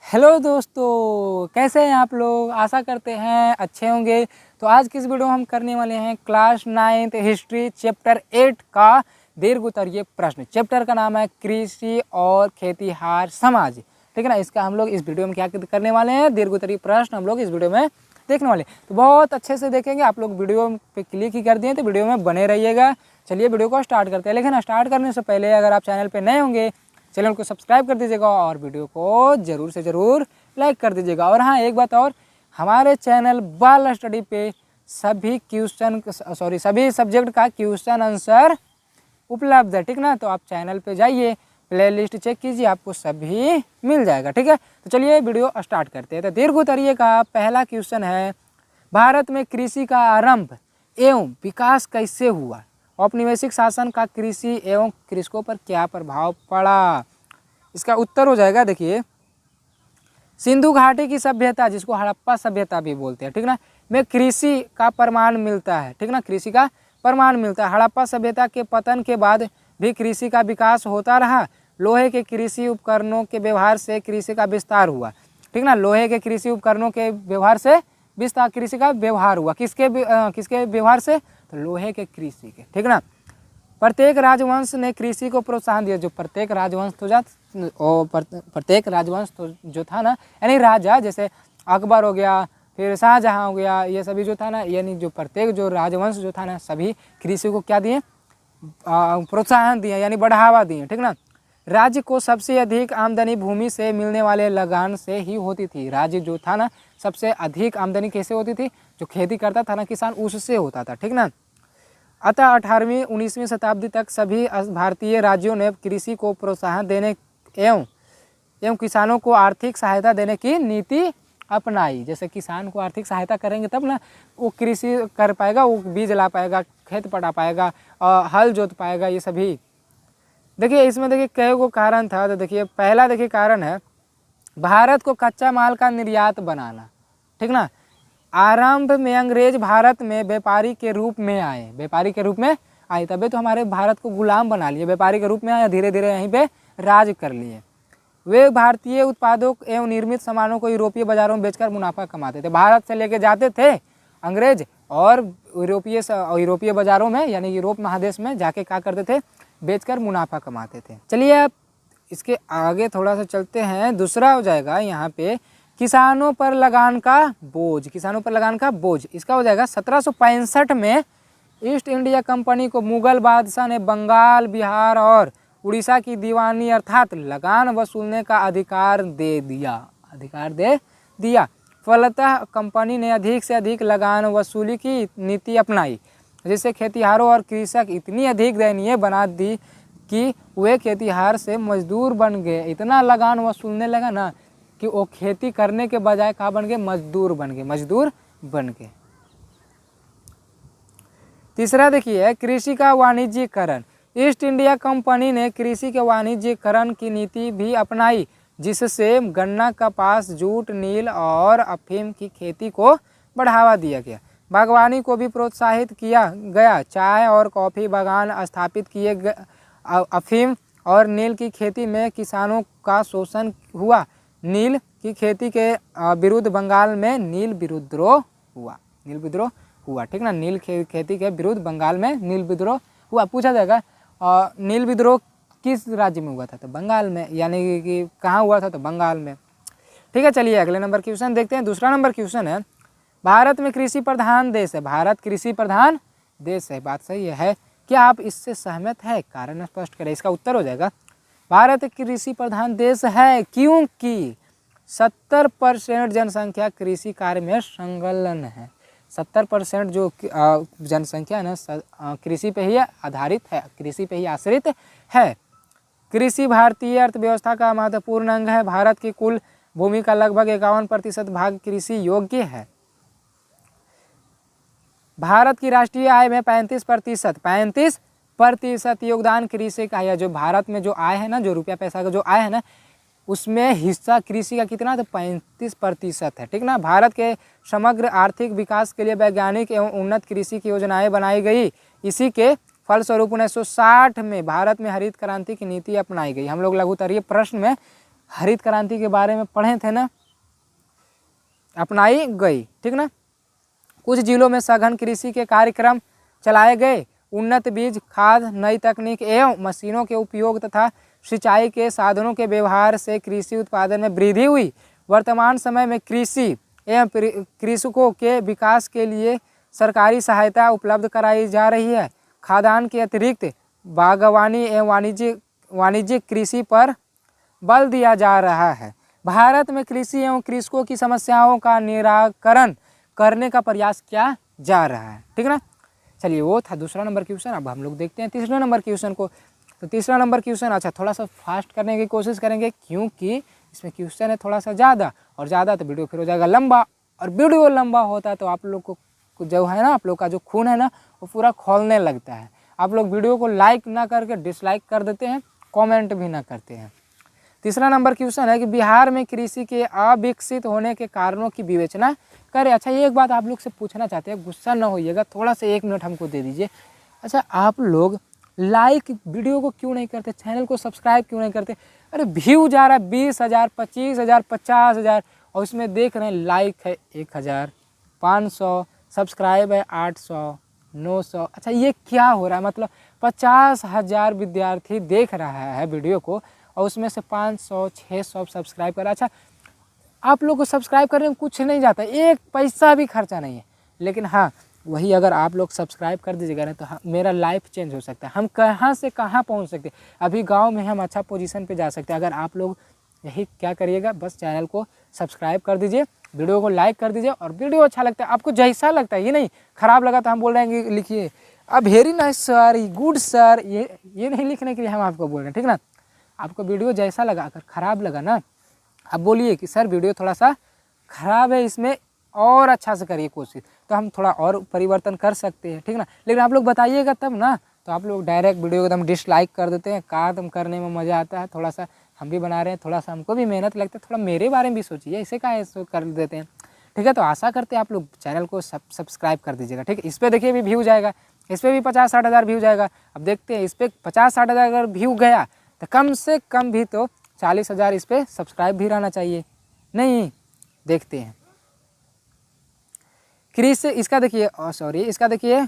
Hello दोस्तों, कैसे हैं आप लोग। आशा करते हैं अच्छे होंगे। तो आज की इस वीडियो में हम करने वाले हैं क्लास 9th हिस्ट्री चैप्टर 8 का दीर्घ उत्तरीय प्रश्न। चैप्टर का नाम है कृषि और खेतीहार समाज। ठीक है ना। इसका हम लोग इस वीडियो में क्या करने वाले हैं, दीर्घ उत्तरीय प्रश्न हम लोग इस वीडियो में देखने वाले। तो बहुत अच्छे से देखेंगे। आप लोग वीडियो पे क्लिक ही कर दिए तो वीडियो में बने रहिएगा। चलिए वीडियो को स्टार्ट करते हैं। लेकिन स्टार्ट करने से पहले अगर आप चैनल पर नए होंगे, चैनल को सब्सक्राइब कर दीजिएगा और वीडियो को ज़रूर से ज़रूर लाइक कर दीजिएगा। और हाँ, एक बात और, हमारे चैनल बाल स्टडी पे सभी सभी सब्जेक्ट का क्वेश्चन आंसर उपलब्ध है। ठीक ना। तो आप चैनल पे जाइए, प्लेलिस्ट चेक कीजिए, आपको सभी मिल जाएगा। ठीक है। तो चलिए वीडियो स्टार्ट करते हैं। तो दीर्घ उत्तरीय का पहला क्वेश्चन है, भारत में कृषि का आरंभ एवं विकास कैसे हुआ। औपनिवेशिक शासन का कृषि एवं कृषकों पर क्या प्रभाव पड़ा। इसका उत्तर हो जाएगा, देखिए, सिंधु घाटी की सभ्यता, जिसको हड़प्पा सभ्यता भी बोलते हैं, ठीक ना, में कृषि का प्रमाण मिलता है। ठीक ना, कृषि का प्रमाण मिलता है। हड़प्पा सभ्यता के पतन के बाद भी कृषि का विकास होता रहा। लोहे के कृषि उपकरणों के व्यवहार से कृषि का विस्तार हुआ। ठीक ना, लोहे के कृषि उपकरणों के व्यवहार से विस्तार, कृषि का व्यवहार हुआ। किसके व्यवहार से, तो लोहे के कृषि के। ठीक ना। प्रत्येक राजवंश ने कृषि को प्रोत्साहन दिया। जो प्रत्येक राजवंश तो जो था ना, यानी राजा, जैसे अकबर हो गया, फिर शाहजहां हो गया, ये सभी जो था ना, यानी जो प्रत्येक जो राजवंश जो था ना, सभी कृषि को क्या दिए, प्रोत्साहन दिए, यानी बढ़ावा दिए। ठीक ना। राज्य को सबसे अधिक आमदनी भूमि से मिलने वाले लगान से ही होती थी। राज्य जो था ना, सबसे अधिक आमदनी कैसे होती थी, जो खेती करता था ना किसान, उससे होता था। ठीक ना। अतः 18वीं 19वीं शताब्दी तक सभी भारतीय राज्यों ने कृषि को प्रोत्साहन देने एवं किसानों को आर्थिक सहायता देने की नीति अपनाई। जैसे किसान को आर्थिक सहायता करेंगे तब ना वो कृषि कर पाएगा, वो बीज ला पाएगा, खेत पटा पाएगा, हल जोत पाएगा। ये सभी देखिए, इसमें देखिए कई को कारण था। तो देखिए पहला देखिए कारण है, भारत को कच्चा माल का निर्यात बनाना। ठीक ना। आरंभ में अंग्रेज भारत में व्यापारी के रूप में आए। व्यापारी के रूप में आए, तभी तो हमारे भारत को गुलाम बना लिए। व्यापारी के रूप में आए, धीरे धीरे यहीं पे राज कर लिए। वे भारतीय उत्पादों एवं निर्मित सामानों को यूरोपीय बाजारों में बेचकर मुनाफा कमाते थे। भारत से लेके जाते थे अंग्रेज और यूरोपीय बाजारों में, यानी यूरोप महादेश में जाके क्या करते थे, बेचकर मुनाफा कमाते थे। चलिए आप इसके आगे थोड़ा सा चलते हैं। दूसरा हो जाएगा यहाँ पे, किसानों पर लगान का बोझ। किसानों पर लगान का बोझ, इसका हो जाएगा 1765 में ईस्ट इंडिया कंपनी को मुगल बादशाह ने बंगाल, बिहार और उड़ीसा की दीवानी अर्थात लगान वसूलने का अधिकार दे दिया। फलतः कंपनी ने अधिक से अधिक लगान वसूली की नीति अपनाई, जिससे खेतिहारों और कृषक इतनी अधिक दयनीय बना दी कि वे खेतिहार से मजदूर बन गए। इतना लगान वसूलने लगा ना कि वो खेती करने के बजाय कहाँ बन गए, मजदूर बन गए। तीसरा देखिए, कृषि का वाणिज्यीकरण। ईस्ट इंडिया कंपनी ने कृषि के वाणिज्यीकरण की नीति भी अपनाई, जिससे गन्ना, कपास, जूट, नील और अफीम की खेती को बढ़ावा दिया गया। बागवानी को भी प्रोत्साहित किया गया। चाय और कॉफ़ी बागान स्थापित किए गए। अफीम और नील की खेती में किसानों का शोषण हुआ। नील की खेती के विरुद्ध बंगाल में नील विद्रोह हुआ। ठीक ना। नील खेती के विरुद्ध बंगाल में नील विद्रोह हुआ। पूछा जाएगा नील विद्रोह किस राज्य में हुआ था, तो बंगाल में, यानी कि कहाँ हुआ था, तो बंगाल में। ठीक है। चलिए अगले नंबर क्वेश्चन देखते हैं। दूसरा नंबर क्वेश्चन है, भारत में कृषि प्रधान देश है। भारत कृषि प्रधान देश है, बात सही है। क्या आप इससे सहमत है, कारण स्पष्ट करें। इसका उत्तर हो जाएगा, भारत कृषि प्रधान देश है क्योंकि 70% जनसंख्या कृषि कार्य में संलग्न है। 70% जो जनसंख्या है ना, कृषि पे ही आधारित है, कृषि पे ही आश्रित है। कृषि भारतीय अर्थव्यवस्था का महत्वपूर्ण अंग है। भारत की कुल भूमि का लगभग 51% भाग कृषि योग्य है। भारत की राष्ट्रीय आय में 35% योगदान कृषि का है। जो भारत में जो आय है ना, जो रुपया पैसा का जो आय है ना, उसमें हिस्सा कृषि का कितना, तो 35% है। ठीक ना। भारत के समग्र आर्थिक विकास के लिए वैज्ञानिक एवं उन्नत कृषि की योजनाएं बनाई गई। इसी के फलस्वरूप 1960 में भारत में हरित क्रांति की नीति अपनाई गई। हम लोग लघु उत्तरीय प्रश्न में हरित क्रांति के बारे में पढ़े थे ना, अपनाई गई, ठीक ना। कुछ जिलों में सघन कृषि के कार्यक्रम चलाए गए, उन्नत बीज, खाद, नई तकनीक एवं मशीनों के उपयोग तथा सिंचाई के साधनों के व्यवहार से कृषि उत्पादन में वृद्धि हुई। वर्तमान समय में कृषि एवं कृषकों के विकास के लिए सरकारी सहायता उपलब्ध कराई जा रही है। खाद्यान्न के अतिरिक्त बागवानी एवं वाणिज्यिक कृषि पर बल दिया जा रहा है। भारत में कृषि एवं कृषकों की समस्याओं का निराकरण करने का प्रयास किया जा रहा है, ठीक ना। चलिए वो था दूसरा नंबर क्वेश्चन। अब हम लोग देखते हैं तीसरा नंबर क्वेश्चन को। तो तीसरा नंबर क्वेश्चन अच्छा थोड़ा सा फास्ट करने की कोशिश करेंगे, क्योंकि इसमें क्वेश्चन है थोड़ा सा ज़्यादा, और ज़्यादा तो वीडियो फिर हो जाएगा लंबा, और वीडियो लंबा होता है तो आप लोग को जो है ना, आप लोग का जो खून है ना वो पूरा खोलने लगता है। आप लोग वीडियो को लाइक ना करके डिसलाइक कर देते हैं, कमेंट भी ना करते हैं। तीसरा नंबर क्वेश्चन है कि बिहार में कृषि के अविकसित होने के कारणों की विवेचना करें। अच्छा ये एक बात आप लोग से पूछना चाहते हैं, गुस्सा ना होइएगा, थोड़ा सा 1 मिनट हमको दे दीजिए। अच्छा आप लोग लाइक वीडियो को क्यों नहीं करते, चैनल को सब्सक्राइब क्यों नहीं करते? अरे व्यू जा रहा है 20,000, 25,000, 50,000, और उसमें देख रहे हैं लाइक है 1,500, सब्सक्राइब है 800, 900। अच्छा ये क्या हो रहा है? मतलब 50,000 विद्यार्थी देख रहा है वीडियो को, और उसमें से 500, 600 सब्सक्राइब कर। अच्छा आप लोग को सब्सक्राइब करने में कुछ नहीं जाता, 1 पैसा भी खर्चा नहीं है, लेकिन हाँ वही अगर आप लोग सब्सक्राइब कर दीजिएगा ना तो मेरा लाइफ चेंज हो सकता है। हम कहाँ से कहाँ पहुँच सकते हैं, अभी गांव में हम अच्छा पोजीशन पे जा सकते हैं। अगर आप लोग यही क्या करिएगा, बस चैनल को सब्सक्राइब कर दीजिए, वीडियो को लाइक कर दीजिए, और वीडियो अच्छा लगता है आपको जैसा लगता है, ये नहीं खराब लगा तो हम बोल रहे हैं कि लिखिए अब very nice sir, good sir, ये नहीं लिखने के लिए हम आपको बोल रहे हैं, ठीक ना। आपको वीडियो जैसा लगा, अगर ख़राब लगा ना आप बोलिए कि सर वीडियो थोड़ा सा ख़राब है, इसमें और अच्छा से करिए कोशिश, तो हम थोड़ा और परिवर्तन कर सकते हैं, ठीक ना। लेकिन आप लोग बताइएगा तब ना, तो आप लोग डायरेक्ट वीडियो एकदम डिसलाइक कर देते हैं। काम करने में मज़ा आता है, थोड़ा सा हम भी बना रहे हैं, थोड़ा सा हमको भी मेहनत लगता है, थोड़ा मेरे बारे में भी सोचिए, ऐसे का ऐसे कर देते हैं, ठीक है। तो आशा करते हैं आप लोग चैनल को सब्सक्राइब कर दीजिएगा, ठीक है। इस पर देखिए भी व्यू जाएगा, इस पर भी 50-60 हज़ार व्यू जाएगा। अब देखते हैं इस पर 50-60 हज़ार अगर व्यू गया तो कम से कम भी तो 40,000 इस पर सब्सक्राइब भी रहना चाहिए, नहीं? देखते हैं कृषि, इसका देखिए इसका देखिए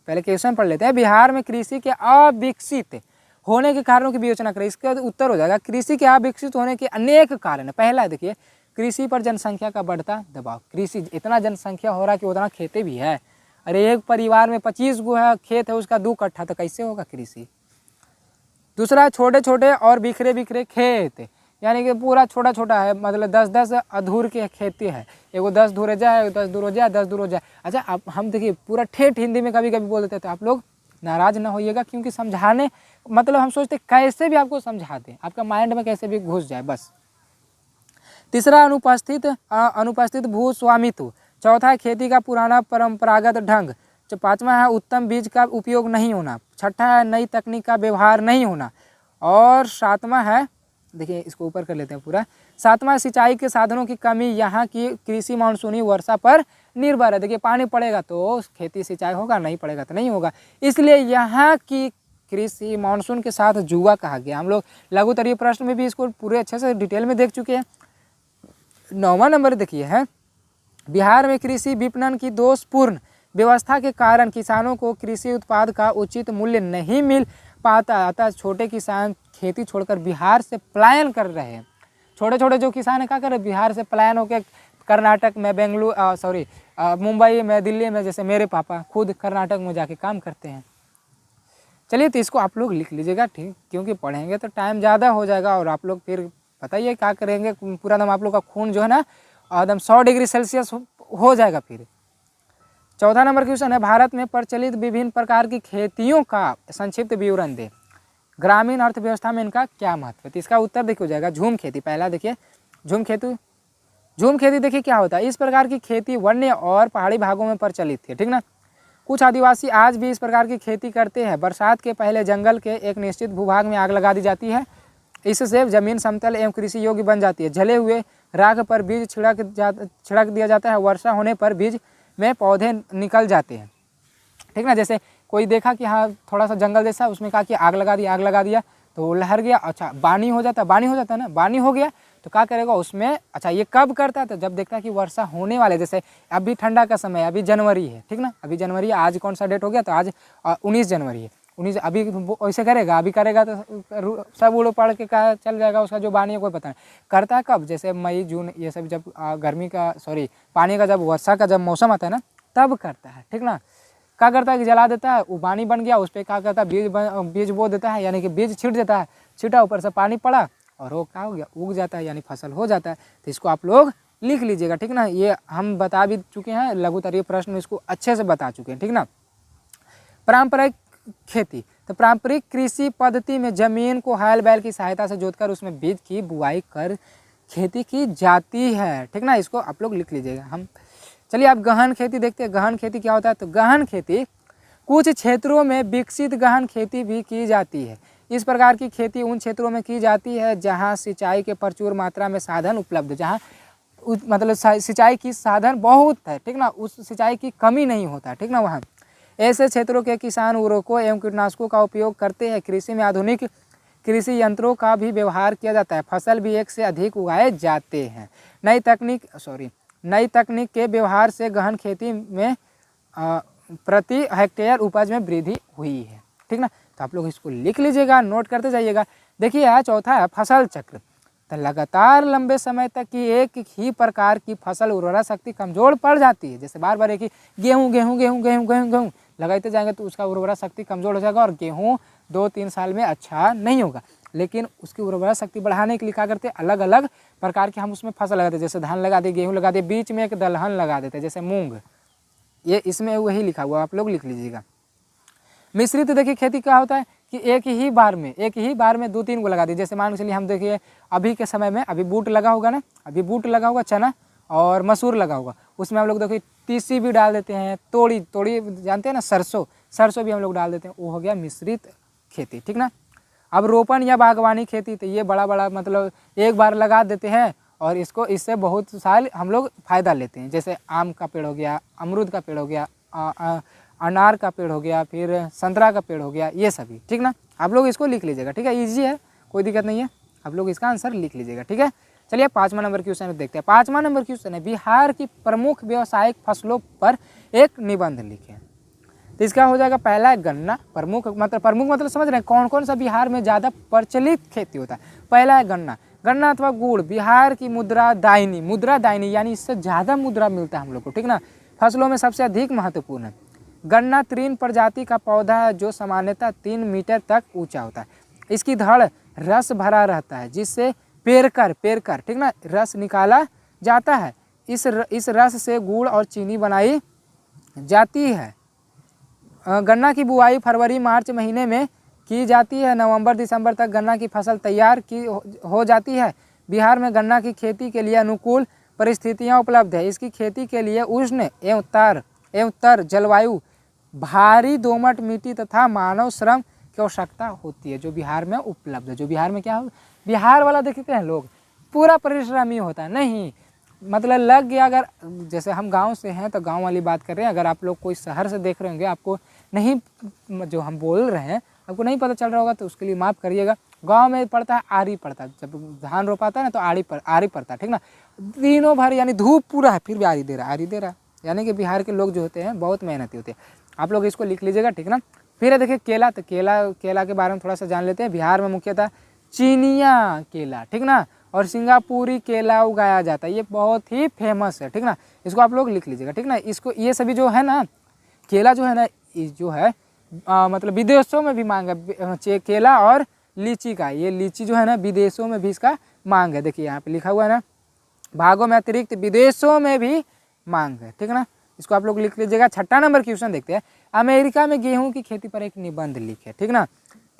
पहले क्वेश्चन पढ़ लेते हैं। बिहार में कृषि के अविकसित होने के कारणों की विवेचना करें। इसका उत्तर हो जाएगा कृषि के अविकसित होने के अनेक कारण है। पहला देखिए कृषि पर जनसंख्या का बढ़ता दबाव। कृषि इतना जनसंख्या हो रहा है कि उतना खेती भी है। अरे एक परिवार में 25 गो है खेत है, उसका 2 कट्ठा, तो कैसे होगा कृषि? दूसरा छोटे छोटे और बिखरे बिखरे खेत, यानी कि पूरा छोटा छोटा है, मतलब 10-10 अधूर के खेती है, एगो 10 धुर जाए, 10 दूर हो जाए, 10 दूर हो जाए। अच्छा आप हम देखिए पूरा ठेठ हिंदी में कभी कभी बोल देते थे, आप लोग नाराज़ ना होइएगा, क्योंकि समझाने मतलब हम सोचते कैसे भी आपको समझा दें, आपका माइंड में कैसे भी घुस जाए बस। तीसरा अनुपस्थित भू स्वामित्व। चौथा है खेती का पुराना परंपरागत ढंग। पाँचवा है उत्तम बीज का उपयोग नहीं होना। छठा है नई तकनीक का व्यवहार नहीं होना। और सातवां है, देखिए इसको ऊपर कर लेते हैं पूरा, सातवां सिंचाई के साधनों की कमी। यहाँ की कृषि मानसूनी वर्षा पर निर्भर है। देखिए पानी पड़ेगा तो खेती सिंचाई होगा, नहीं पड़ेगा तो नहीं होगा। इसलिए यहाँ की कृषि मानसून के साथ जुआ कहा गया। हम लोग लघु स्तरीय प्रश्न में भी इसको पूरे अच्छे से डिटेल में देख चुके हैं। 9वां नंबर देखिए है, बिहार में कृषि विपणन की दोषपूर्ण व्यवस्था के कारण किसानों को कृषि उत्पाद का उचित मूल्य नहीं मिल पाता। अतः छोटे किसान खेती छोड़कर बिहार से पलायन कर रहे हैं। छोटे छोटे जो किसान है क्या कर रहे हैं, बिहार से पलायन होकर कर्नाटक में, मुंबई में, दिल्ली में, जैसे मेरे पापा खुद कर्नाटक में जाके काम करते हैं। चलिए तो इसको आप लोग लिख लीजिएगा, ठीक, क्योंकि पढ़ेंगे तो टाइम ज़्यादा हो जाएगा और आप लोग फिर बताइए क्या करेंगे, पूरा दम आप लोग का खून जो है ना एकदम 100 डिग्री सेल्सियस हो जाएगा फिर। 14 नंबर क्वेश्चन है, भारत में प्रचलित विभिन्न प्रकार की खेतियों का संक्षिप्त विवरण दे। ग्रामीण अर्थव्यवस्था में इनका क्या महत्व है? तो इसका उत्तर देखिए हो जाएगा झूम खेती। पहला देखिए झूम खेती देखिए क्या होता है। इस प्रकार की खेती वन्य और पहाड़ी भागों में प्रचलित थी, ठीक ना। कुछ आदिवासी आज भी इस प्रकार की खेती करते हैं। बरसात के पहले जंगल के एक निश्चित भूभाग में आग लगा दी जाती है। इससे जमीन समतल एवं कृषि योग्य बन जाती है। जले हुए राख पर बीज छिड़क दिया जाता है। वर्षा होने पर बीज में पौधे निकल जाते हैं, ठीक ना। जैसे कोई देखा कि हाँ थोड़ा सा जंगल जैसा, उसमें कहा कि आग लगा दिया, तो वो लहर गया, अच्छा बानी हो जाता है ना, बानी हो गया तो क्या करेगा उसमें, अच्छा ये कब करता है, तो जब देखता है कि वर्षा होने वाले, जैसे अभी ठंडा का समय, अभी जनवरी है, ठीक ना, अभी जनवरी, आज कौन सा डेट हो गया, तो आज 19 जनवरी है, 19, अभी वैसे करेगा, अभी करेगा तो सब उड़ पड़ के कहा चल जाएगा, उसका जो बानी है कोई पता नहीं। करता है कब, जैसे मई जून ये सब, जब गर्मी का पानी का, जब वर्षा का जब मौसम आता है ना, तब करता है, ठीक ना। क्या करता है कि जला देता है, वो पानी बन गया, उस पर क्या करता है, बीज बो देता है, यानी कि बीज छींट देता है, छीटा ऊपर से पानी पड़ा और वो क्या हो गया, उग जाता है, यानी फसल हो जाता है। तो इसको आप लोग लिख लीजिएगा, ठीक ना। ये हम बता भी चुके हैं, लघुत्तरीय प्रश्न इसको अच्छे से बता चुके हैं, ठीक ना। पारंपरिक खेती, तो पारंपरिक कृषि पद्धति में जमीन को हल बैल की सहायता से जोतकर उसमें बीज की बुआई कर खेती की जाती है, ठीक ना। इसको आप लोग लिख लीजिएगा। हम चलिए आप गहन खेती देखते हैं। गहन खेती क्या होता है, तो गहन खेती कुछ क्षेत्रों में विकसित गहन खेती भी की जाती है। इस प्रकार की खेती उन क्षेत्रों में की जाती है जहां सिंचाई के प्रचुर मात्रा में साधन उपलब्ध, जहां मतलब सिंचाई की साधन बहुत है, ठीक ना, उस सिंचाई की कमी नहीं होता, ठीक ना। वहाँ ऐसे क्षेत्रों के किसान उर्वरकों एवं कीटनाशकों का उपयोग करते हैं। कृषि में आधुनिक कृषि यंत्रों का भी व्यवहार किया जाता है। फसल भी एक से अधिक उगाए जाते हैं। नई तकनीक के व्यवहार से गहन खेती में प्रति हेक्टेयर उपज में वृद्धि हुई है, ठीक ना। तो आप लोग इसको लिख लीजिएगा, नोट करते जाइएगा। देखिए यहाँ चौथा है फसल चक्र। तो लगातार लंबे समय तक की एक ही प्रकार की फसल उर्वरा शक्ति कमजोर पड़ जाती है। जैसे बार बार एक ही गेहूँ लगाते जाएंगे तो उसका उर्वरा शक्ति कमजोर हो जाएगा और गेहूँ 2-3 साल में अच्छा नहीं होगा। लेकिन उसकी उर्वरा शक्ति बढ़ाने के लिए क्या करते हैं, अलग अलग प्रकार के हम उसमें फसल लगाते हैं। जैसे धान लगा दिए, गेहूँ लगा दिए, बीच में एक दलहन लगा देते हैं जैसे मूंग, ये इसमें वही लिखा हुआ, आप लोग लिख लीजिएगा। मिश्रित देखिए खेती क्या होता है कि एक ही बार में 2-3 को लगा दी। जैसे मान के चलिए हम देखिए अभी के समय में अभी बूट लगा होगा ना, अभी बूट लगा होगा, चना और मसूर लगा होगा, उसमें हम लोग देखिए तीसी भी डाल देते हैं, तोड़ी जानते हैं ना, सरसों भी हम लोग डाल देते हैं, वो हो गया मिश्रित खेती, ठीक ना। अब रोपण या बागवानी खेती, तो ये बड़ा मतलब एक बार लगा देते हैं और इससे बहुत साल हम लोग फायदा लेते हैं। जैसे आम का पेड़ हो गया, अमरूद का पेड़ हो गया, अनार का पेड़ हो गया, फिर संतरा का पेड़ हो गया, ये सभी, ठीक ना। आप लोग इसको लिख लीजिएगा, ठीक है, ईजी है, कोई दिक्कत नहीं है, आप लोग इसका आंसर लिख लीजिएगा, ठीक है। चलिए 5वां नंबर क्वेश्चन देखते हैं। 5वां नंबर क्वेश्चन है, बिहार की प्रमुख व्यावसायिक फसलों पर एक निबंध लिखें। तो इसका हो जाएगा, पहला है गन्ना। प्रमुख मतलब समझ रहे हैं कौन कौन सा बिहार में ज़्यादा प्रचलित खेती होता है। पहला है गन्ना अथवा गुड़, बिहार की मुद्रा दायनी यानी इससे ज़्यादा मुद्रा मिलता है हम लोग को, ठीक ना। फसलों में सबसे अधिक महत्वपूर्ण है। गन्ना तीन प्रजाति का पौधा है जो सामान्यतः 3 मीटर तक ऊंचा होता है। इसकी धड़ रस भरा रहता है जिससे पेरकर, ठीक ना, रस निकाला जाता है। इस रस से गुड़ और चीनी बनाई जाती है। गन्ना की बुआई फरवरी मार्च महीने में की जाती है। नवंबर दिसंबर तक गन्ना की फसल तैयार की हो जाती है। बिहार में गन्ना की खेती के लिए अनुकूल परिस्थितियां उपलब्ध है। इसकी खेती के लिए उष्ण एवं तर जलवायु, भारी दोमट मिट्टी तथा मानव श्रम की आवश्यकता होती है, जो बिहार में उपलब्ध है। जो बिहार में क्या हो, बिहार वाला देखते हैं लोग पूरा परिश्रमी होता है, नहीं मतलब लग गया। अगर जैसे हम गांव से हैं तो गांव वाली बात कर रहे हैं, अगर आप लोग कोई शहर से देख रहे होंगे, आपको नहीं, जो हम बोल रहे हैं आपको नहीं पता चल रहा होगा तो उसके लिए माफ़ करिएगा। गांव में पड़ता है आरी पड़ता है, जब धान रोपाता है ना तो आरी पड़ता है, ठीक ना। दिनों भर यानी धूप पूरा है फिर भी आरी दे रहा है, यानी कि बिहार के लोग जो होते हैं बहुत मेहनती होते हैं। आप लोग इसको लिख लीजिएगा, ठीक ना। फिर देखिए केला, तो केला के बारे में थोड़ा सा जान लेते हैं। बिहार में मुख्यतः चीनिया केला, ठीक ना, और सिंगापुरी केला उगाया जाता है, ये बहुत ही फेमस है, ठीक ना। इसको आप लोग लिख लीजिएगा, ठीक ना। इसको ये सभी जो है ना, केला जो है ना, जो है मतलब विदेशों में भी मांग है केला और लीची का। ये लीची जो है ना विदेशों में भी इसका मांग है। देखिए यहाँ पे लिखा हुआ है ना, भागों में अतिरिक्त विदेशों में भी मांग है, ठीक ना। इसको आप लोग लिख लीजिएगा। 6वां नंबर क्वेश्चन देखते हैं। अमेरिका में गेहूं की खेती पर एक निबंध लिखे, ठीक ना।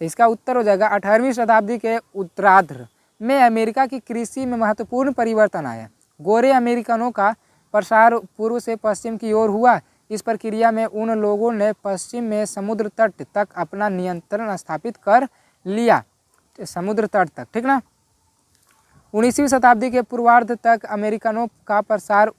तो इसका उत्तर हो जाएगा 18वीं शताब्दी के उत्तरार्ध में अमेरिका की कृषि में महत्वपूर्ण परिवर्तन आया। गोरे अमेरिकनों का प्रसार पूर्व से पश्चिम की ओर हुआ। इस प्रक्रिया में उन लोगों ने पश्चिम में समुद्र तट तक अपना नियंत्रण स्थापित कर लिया, समुद्र तट तक, ठीक ना। 19वीं शताब्दी के पूर्वार्ध तक अमेरिकनों का प्रसार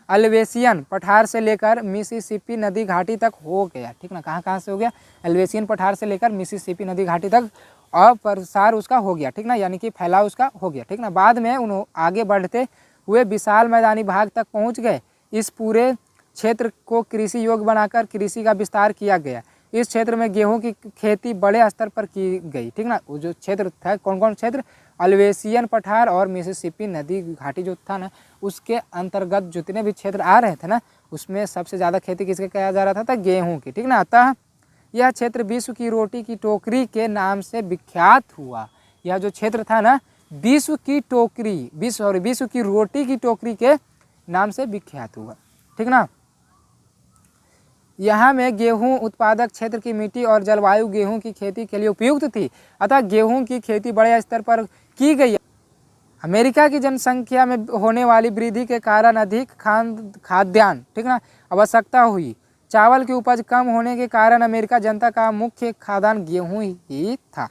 अल्वेशियन पठार से लेकर मिसिसिपी नदी घाटी तक हो गया, ठीक ना। कहाँ कहाँ से हो गया, अल्वेशियन पठार से लेकर मिसिसिपी नदी घाटी तक और प्रसार उसका हो गया, ठीक ना, यानी कि फैलाव उसका हो गया, ठीक ना। बाद में उन्होंने आगे बढ़ते हुए विशाल मैदानी भाग तक पहुँच गए। इस पूरे क्षेत्र को कृषि योग्य बनाकर कृषि का विस्तार किया गया। इस क्षेत्र में गेहूं की खेती बड़े स्तर पर की गई, ठीक ना। वो जो क्षेत्र था, कौन कौन क्षेत्र, अल्वेशियन पठार और मिसिसिपी नदी घाटी जो था ना, उसके अंतर्गत जितने भी क्षेत्र आ रहे थे ना, उसमें सबसे ज़्यादा खेती किसके किया जा रहा था, गेहूँ की, ठीक ना। अतः यह क्षेत्र विश्व की रोटी की टोकरी के नाम से विख्यात हुआ। यह जो क्षेत्र था ना, विश्व की रोटी की टोकरी के नाम से विख्यात हुआ, ठीक ना। यहाँ में गेहूं उत्पादक क्षेत्र की मिट्टी और जलवायु गेहूं की खेती के लिए उपयुक्त थी, अतः गेहूं की खेती बड़े स्तर पर की गई। अमेरिका की जनसंख्या में होने वाली वृद्धि के कारण अधिक खाद्यान्न, ठीक ना, आवश्यकता हुई। चावल की उपज कम होने के कारण अमेरिका जनता का मुख्य खाद्यान्न गेहूं ही था,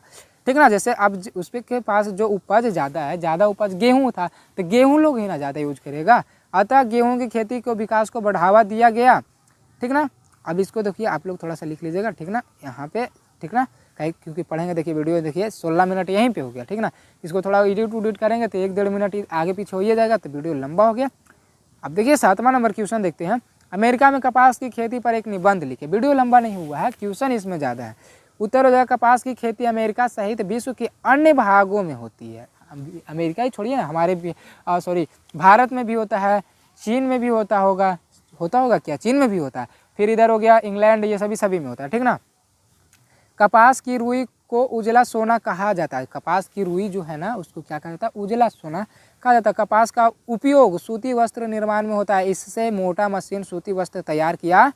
ठीक ना। जैसे अब उसके पास जो उपज ज़्यादा है, ज़्यादा उपज गेहूं था, तो गेहूं लोग ही ना ज़्यादा यूज करेगा, अतः गेहूं की खेती को विकास को बढ़ावा दिया गया, ठीक ना। अब इसको देखिए आप लोग थोड़ा सा लिख लीजिएगा, ठीक ना, यहाँ पे, ठीक ना, कहीं क्योंकि पढ़ेंगे, देखिए वीडियो देखिए 16 मिनट यहीं पे हो गया, ठीक ना। इसको थोड़ा एडिट करेंगे तो 1-1.5 मिनट आगे पीछे हो ही जाएगा, तो वीडियो लंबा हो गया। अब देखिए 7वां नंबर क्वेश्चन देखते हैं। अमेरिका में कपास की खेती पर एक निबंध लिखे। वीडियो लंबा नहीं हुआ है, क्वेश्चन इसमें ज़्यादा है। उत्तर हो जाएगा, कपास की खेती अमेरिका सहित विश्व के अन्य भागों में होती है। अमेरिका ही छोड़िए, हमारे भी भारत में भी होता है, चीन में भी होता होगा क्या, चीन में भी होता है, फिर इधर हो गया इंग्लैंड, ये सभी में होता है, ठीक ना। कपास की रुई को उजला सोना कहा जाता है। कपास की रुई जो है ना, उसको क्या कहा जाता है, उजला सोना कहा जाता है। कपास का उपयोग सूती वस्त्र निर्माण में होता है। इससे मोटा मशीन सूती वस्त्र तैयार किया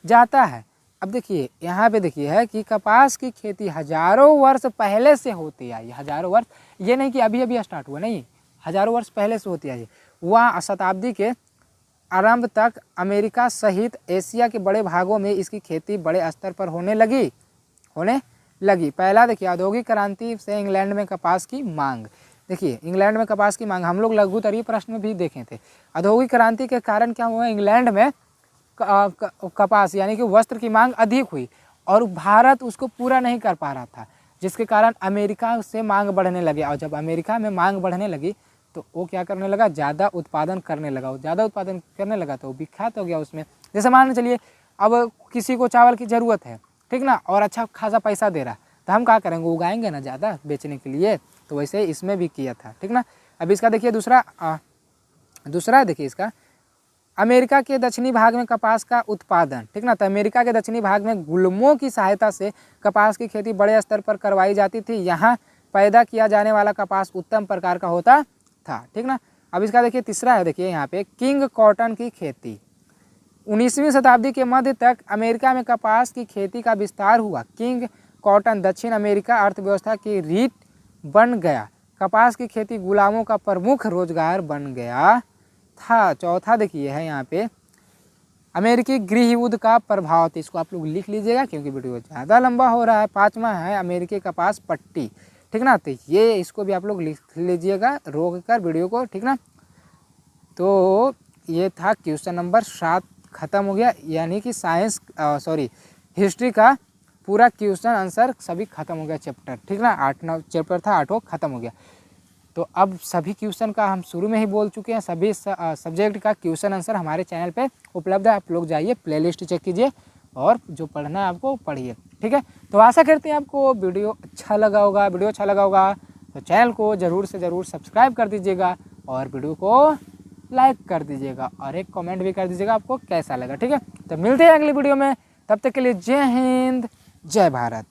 जाता है। अब देखिए यहाँ पे देखिए है कि कपास की खेती हजारों वर्ष पहले से होती आई। हजारों वर्ष, ये नहीं कि अभी अभी स्टार्ट हुआ, नहीं, हजारों वर्ष पहले से होती आई। वह शताब्दी के आरंभ तक अमेरिका सहित एशिया के बड़े भागों में इसकी खेती बड़े स्तर पर होने लगी। पहला देखिए, औद्योगिक क्रांति से इंग्लैंड में कपास की मांग। देखिए इंग्लैंड में कपास की मांग हम लोग लघुत्तरीय प्रश्न में भी देखे थे। औद्योगिक क्रांति के कारण क्या हुआ, इंग्लैंड में कपास यानी कि वस्त्र की मांग अधिक हुई और भारत उसको पूरा नहीं कर पा रहा था, जिसके कारण अमेरिका से मांग बढ़ने लगी। और जब अमेरिका में मांग बढ़ने लगी तो वो क्या करने लगा, ज़्यादा उत्पादन करने लगा। ज़्यादा उत्पादन करने लगा तो विख्यात हो गया उसमें। जैसे मान चलिए अब किसी को चावल की ज़रूरत है, ठीक ना, और अच्छा खासा पैसा दे रहा, तो हम क्या करेंगे, उगाएंगे ना ज़्यादा बेचने के लिए। तो वैसे इसमें भी किया था, ठीक ना। अब इसका देखिए दूसरा देखिए इसका, अमेरिका के दक्षिणी भाग में कपास का उत्पादन, ठीक ना। तो अमेरिका के दक्षिणी भाग में गुलामों की सहायता से कपास की खेती बड़े स्तर पर करवाई जाती थी। यहाँ पैदा किया जाने वाला कपास उत्तम प्रकार का होता था, ठीक ना। अब इसका देखिए तीसरा है, देखिए यहाँ पे किंग कॉटन की खेती। 19वीं शताब्दी के मध्य तक अमेरिका में कपास की खेती का विस्तार हुआ। किंग कॉटन दक्षिण अमेरिका अर्थव्यवस्था की रीढ़ बन गया। कपास की खेती गुलामों का प्रमुख रोजगार बन गया था। चौथा देखिए है यहाँ पे, अमेरिकी गृह युद्ध का प्रभाव। तो इसको आप लोग लिख लीजिएगा क्योंकि वीडियो ज़्यादा लंबा हो रहा है। 5वां है अमेरिकी कपास पट्टी, ठीक ना। तो ये इसको भी आप लोग लिख लीजिएगा रोक कर वीडियो को, ठीक ना। तो ये था क्वेश्चन नंबर 7 ख़त्म हो गया, यानी कि हिस्ट्री का पूरा क्वेश्चन आंसर सभी खत्म हो गया चैप्टर, ठीक ना। 8-9 चैप्टर था, 8 खत्म हो गया। तो अब सभी क्वेश्चन का हम शुरू में ही बोल चुके हैं, सभी सब्जेक्ट का क्वेश्चन आंसर हमारे चैनल पे उपलब्ध है। आप लोग जाइए प्लेलिस्ट चेक कीजिए और जो पढ़ना है आपको पढ़िए, ठीक है। तो आशा करते हैं आपको वीडियो अच्छा लगा होगा। तो चैनल को ज़रूर से ज़रूर सब्सक्राइब कर दीजिएगा और वीडियो को लाइक कर दीजिएगा और एक कमेंट भी कर दीजिएगा आपको कैसा लगा, ठीक है। तो मिलते हैं अगली वीडियो में, तब तक के लिए जय हिंद जय भारत।